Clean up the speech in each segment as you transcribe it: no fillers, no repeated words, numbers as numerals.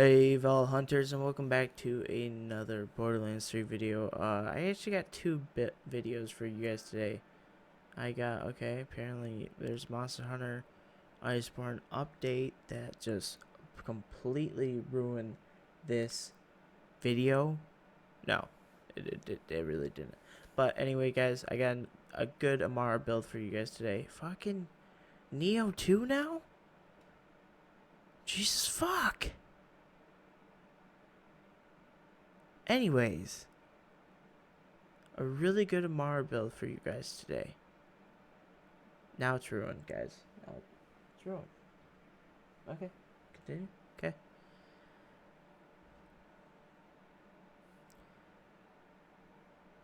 Hey Val Hunters, and welcome back to another Borderlands 3 video. I actually got two videos for you guys today. Apparently there's Monster Hunter Iceborne update that just completely ruined this video. No, it really didn't. But anyway, guys, I got a good Amara build for you guys today. Fucking Neo 2 now? Jesus fuck. Anyways, a really good Amara build for you guys today. Now it's ruined, guys. Now it's ruined. Okay, continue. Okay.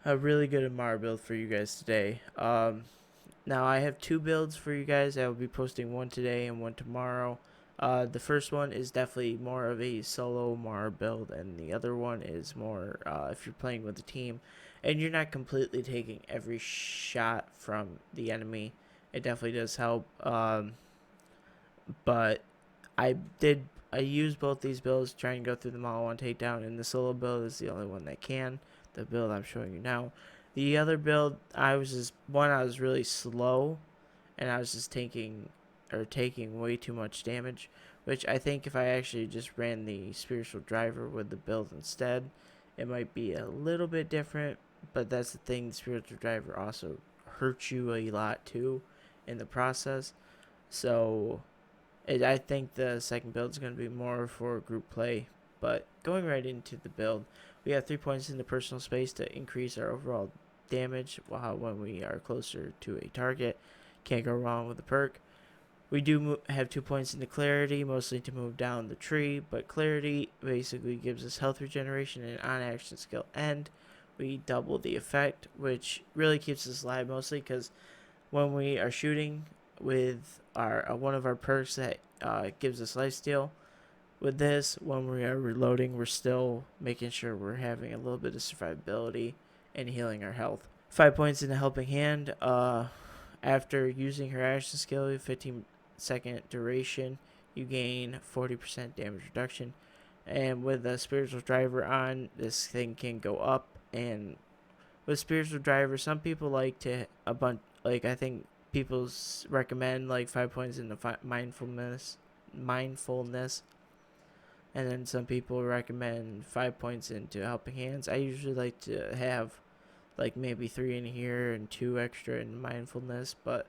A really good Amara build for you guys today. Now I have two builds for you guys. I will be posting one today and one tomorrow. The first one is definitely more of a solo Amara build, and the other one is more if you're playing with a team and you're not completely taking every shot from the enemy. It definitely does help. But I used both these builds to try and go through them all on takedown, and the solo build is the only one that can. The build I'm showing you now. The other build, I was really slow, and I was just taking way too much damage, which I think if I actually just ran the spiritual driver with the build instead, it might be a little bit different. But that's the thing, the spiritual driver also hurts you a lot too in the process. So I think the second build is going to be more for group play. But going right into the build, we have 3 points in the personal space to increase our overall damage when we are closer to a target. Can't go wrong with the perk. We do have 2 points in the clarity, mostly to move down the tree, but clarity basically gives us health regeneration, and on action skill end, we double the effect, which really keeps us alive mostly because when we are shooting with our one of our perks that gives us lifesteal. With this, when we are reloading, we're still making sure we're having a little bit of survivability and healing our health. 5 points in the helping hand. After using her action skill, 15-second duration, you gain 40% damage reduction. And with the spiritual driver on, this thing can go up. And with spiritual driver, some people like to I think people recommend like 5 points in the mindfulness, and then some people recommend 5 points into helping hands. I usually like to have like maybe 3 in here and 2 extra in mindfulness, but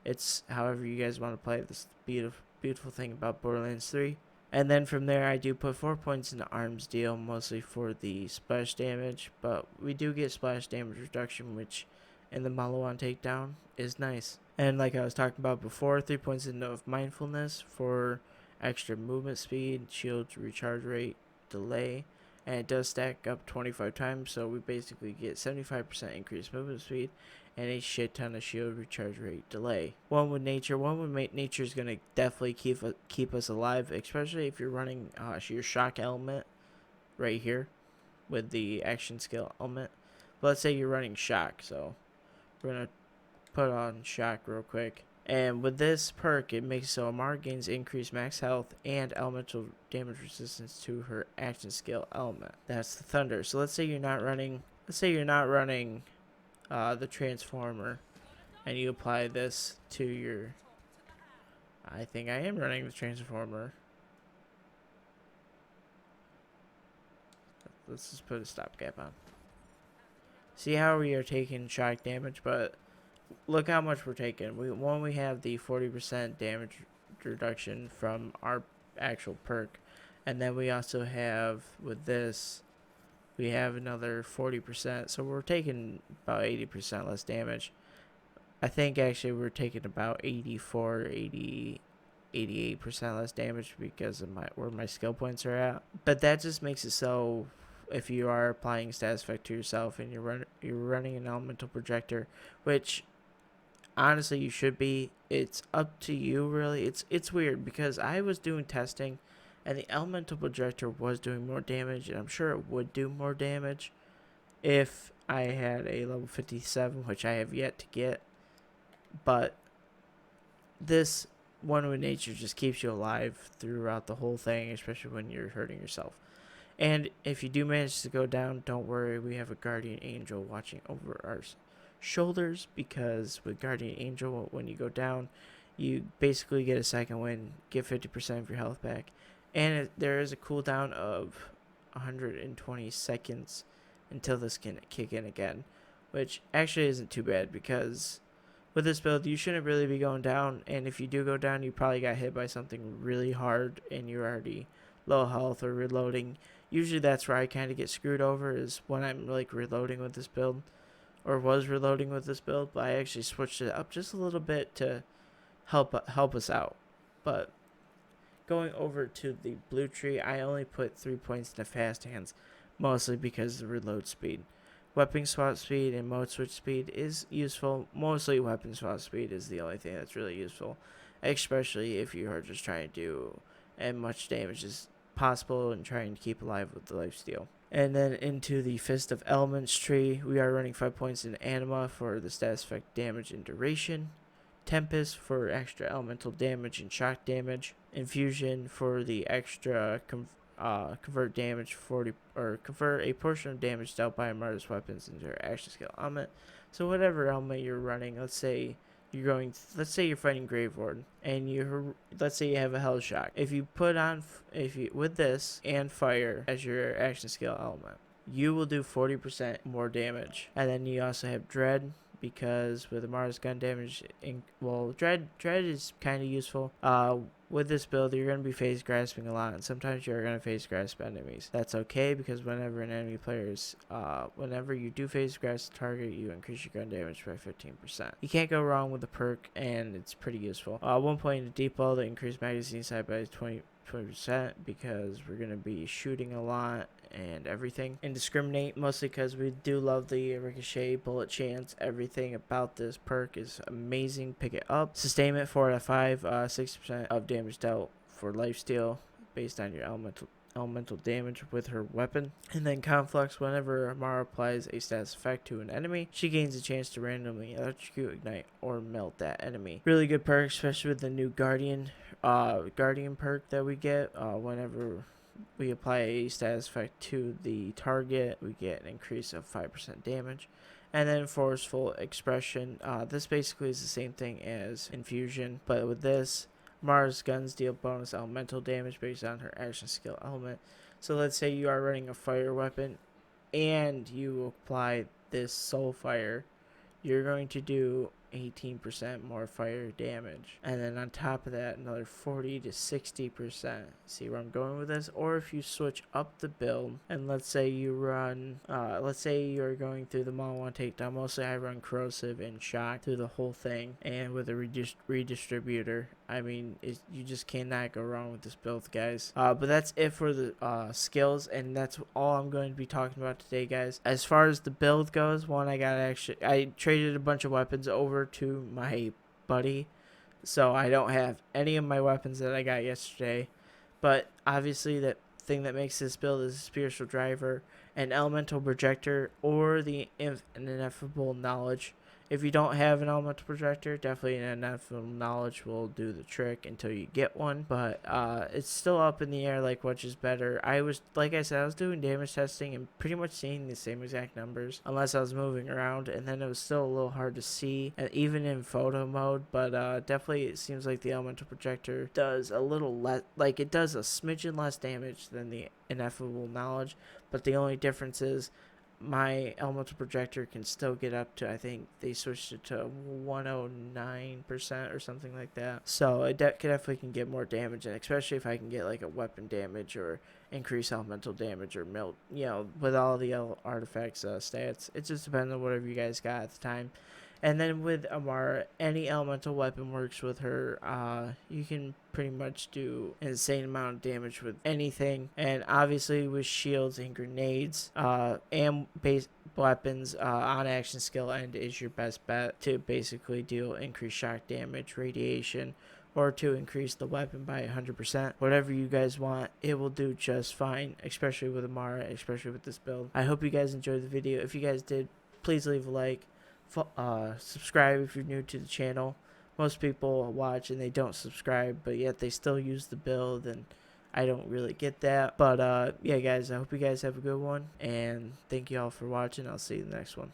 it's however you guys want to play. This beautiful thing about Borderlands 3. And then from there, I do put 4 points in the arms deal, mostly for the splash damage, but we do get splash damage reduction, which in the Malawan takedown is nice. And like I was talking about before, 3 points of mindfulness for extra movement speed, shield recharge rate, delay, and it does stack up 25 times, so we basically get 75% increased movement speed and a shit ton of shield recharge rate delay. One with nature is gonna definitely keep us alive, especially if you're running your shock element right here with the action skill element. But let's say you're running shock, so we're gonna put on shock real quick. And with this perk, it makes so Amara gains increased max health and elemental damage resistance to her action skill element. That's the thunder. So let's say you're not running the transformer, and you apply this to your. I think I am running the transformer. Let's just put a stopgap on. See how we are taking shock damage, but look how much we're taking. We have the 40% damage reduction from our actual perk, and then we also have with this we have another 40%, so we're taking about 80% less damage. I think actually we're taking about 88% less damage because of where my skill points are at. But that just makes it so if you are applying status effect to yourself and you're running an elemental projector, which honestly you should be, it's up to you really. It's weird because I was doing testing and the elemental projector was doing more damage, and I'm sure it would do more damage if I had a level 57, which I have yet to get. But this one with nature just keeps you alive throughout the whole thing, especially when you're hurting yourself. And if you do manage to go down, don't worry, we have a guardian angel watching over our shoulders, because with guardian angel, when you go down, you basically get a second wind, get 50% of your health back, and there is a cooldown of 120 seconds until this can kick in again, which actually isn't too bad, because with this build you shouldn't really be going down, and if you do go down, you probably got hit by something really hard and you're already low health or reloading. Usually that's where I kind of get screwed over, is when I'm like reloading with this build, or was reloading with this build, but I actually switched it up just a little bit to help us out. But going over to the blue tree, I only put 3 points into fast hands, mostly because of the reload speed. Weapon swap speed and mode switch speed is useful. Mostly weapon swap speed is the only thing that's really useful, especially if you are just trying to do as much damage as possible and trying to keep alive with the lifesteal. And then into the Fist of Elements tree, we are running 5 points in Anima for the status effect damage and duration, Tempest for extra elemental damage and shock damage, Infusion for the extra convert damage 40, or convert a portion of damage dealt by Amara's weapons into her action skill element. So whatever element you're running, let's say you're fighting Grave Warden, and let's say you have a Hell Shock. If you put on, with this and Fire as your action skill element, you will do 40% more damage. And then you also have Dread, because with Amara's gun damage, Dread is kind of useful. With this build, you're going to be phase grasping a lot, and sometimes you're going to phase grasp enemies. That's okay, because whenever an enemy whenever you do phase grasp the target, you increase your gun damage by 15%. You can't go wrong with the perk, and it's pretty useful. 1 point in deep ball to increase magazine size by 20%, because we're going to be shooting a lot and everything. Indiscriminate, mostly because we do love the ricochet, bullet chance. Everything about this perk is amazing. Pick it up. Sustainment 4 out of 5, 60% of damage dealt for lifesteal based on your elemental damage with her weapon. And then Conflux, whenever Amara applies a status effect to an enemy, she gains a chance to randomly electrocute, ignite, or melt that enemy. Really good perk, especially with the new Guardian perk that we get. Whenever we apply a status effect to the target, we get an increase of 5% damage. And then Forceful Expression, this basically is the same thing as Infusion, but with this, Mara's guns deal bonus elemental damage based on her action skill element. So let's say you are running a fire weapon and you apply this Soul Fire, you're going to do 18% more fire damage, and then on top of that another 40 to 60%. See where I'm going with this? Or if you switch up the build, and let's say you run let's say you're going through the Model 1 takedown, mostly I run corrosive and shock through the whole thing, and with a redistributor, I mean, you just cannot go wrong with this build, guys. But that's it for the skills, and that's all I'm going to be talking about today, guys. As far as the build goes, I traded a bunch of weapons over to my buddy, so I don't have any of my weapons that I got yesterday. But obviously, that thing that makes this build is a spiritual driver, an elemental projector, or an ineffable knowledge. If you don't have an elemental projector, definitely an ineffable knowledge will do the trick until you get one. But it's still up in the air, like which is better. Like I said, I was doing damage testing and pretty much seeing the same exact numbers, unless I was moving around, and then it was still a little hard to see, even in photo mode. But definitely, it seems like the elemental projector does a little less, like it does a smidgen less damage than the ineffable knowledge. But the only difference is, my elemental projector can still get up to, I think they switched it to 109% or something like that. So it definitely can get more damage, and especially if I can get like a weapon damage or increase elemental damage or melt, with all the artifacts stats. It just depends on whatever you guys got at the time. And then with Amara, any elemental weapon works with her. You can pretty much do an insane amount of damage with anything. And obviously with shields and grenades, and base weapons, on action skill end is your best bet to basically deal increased shock damage, radiation, or to increase the weapon by 100%. Whatever you guys want, it will do just fine, especially with Amara, especially with this build. I hope you guys enjoyed the video. If you guys did, please leave a like. Subscribe if you're new to the channel. most people watch and they don't subscribe, but yet they still use the build, and I don't really get that. But yeah, guys, I hope you guys have a good one, and thank you all for watching. I'll see you in the next one.